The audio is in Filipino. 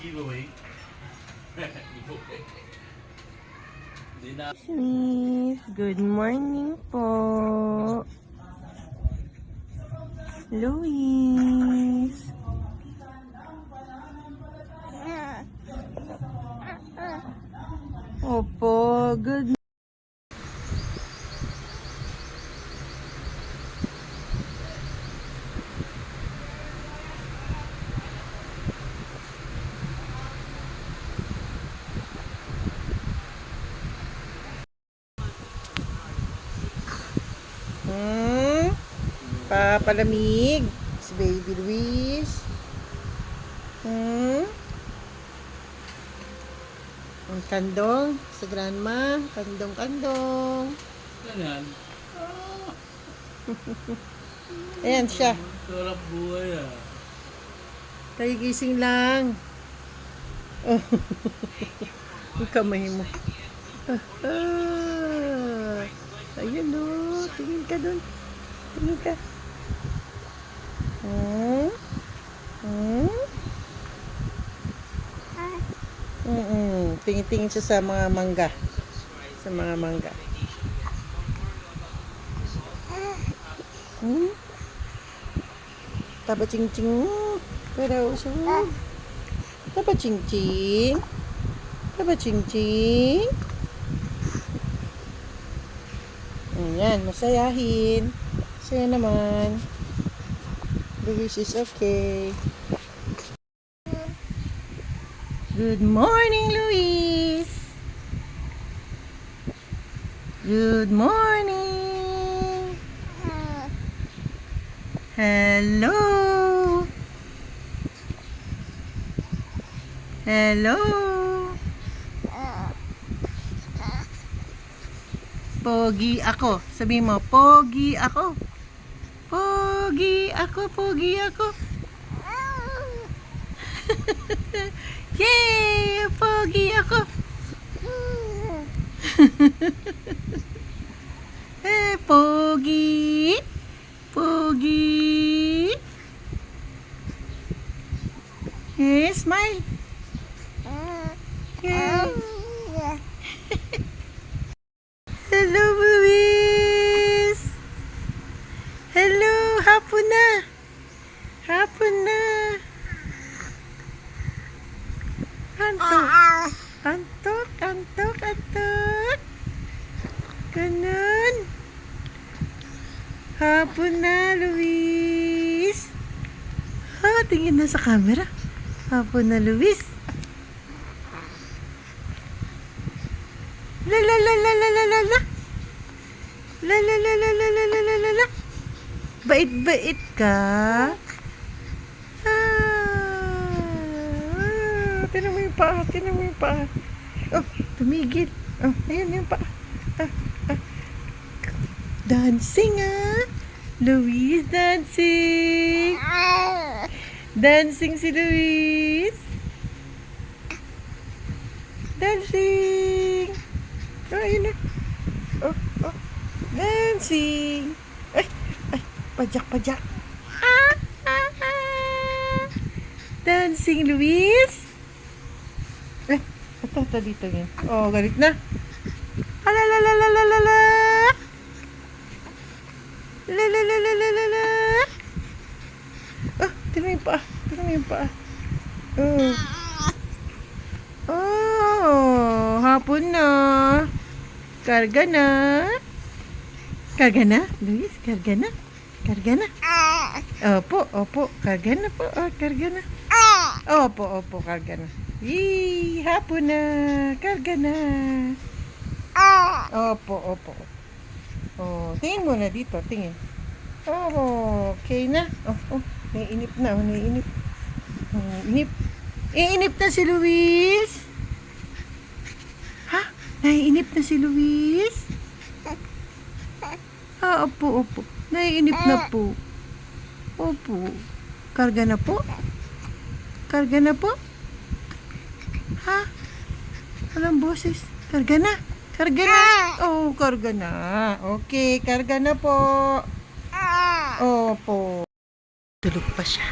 giveaway. Miss, good morning po. Luis. Opo, good. Papalamig si Baby Luis. Ang kandong sa grandma. Kandong. Ganyan. Ayan siya. Sarap buhay ah. Tayo gising lang. Oh. Ang kamay mo. Ayun o. Tingin ka dun. Tingin ka. Tingin-tingin siya sa mga mangga. Sa mga mangga. Taba ching-ching. Pero uso. Taba ching-ching. Taba ching-ching. Ayan, masayahin. Saya naman. Luis is okay. Good morning, Luis. Good morning. Hello. Hello. Pogi ako. Sabi mo, pogi ako. Pogi ako, pogi ako. Yay! Pogi ako. Pogi. Pogi. Smile. Hello, Luis. Hello, hapon na. Hapon na. Antok. Ganun. Hapon na, Luis. Tingin na sa camera. Hapon na, Luis. La. Bait ka. Tinan mo yung paa. Oh, tumigil. Oh, ayun yung paa. Dancing Luis dancing. Dancing si Luis. Dancing. Oh, ayun na. Oh. Dancing. Ay, pajak. Dancing Luis. Ito dito yan. Oh, galit na. Alalalalalalala. Lalalalalalala. Oh, tingnan mo yung paa. Oh, hapon na. Karga na, Luis, karga na. Opo, karga na po. Karga na. Opo, karga na. Yee, hapon na. Karga na. Opo. Oh, tingin muna dito, tingin. Oh, okay na. Oh, naiinip na. Iinip na si Luis. Ha? Naiinip na si Luis? Opo. Naiinip na po. Opo. Karga na po? Ha? Walang boses. Karga na. Oh, karga na. Okay, karga na po. Opo. Tulog pa siya.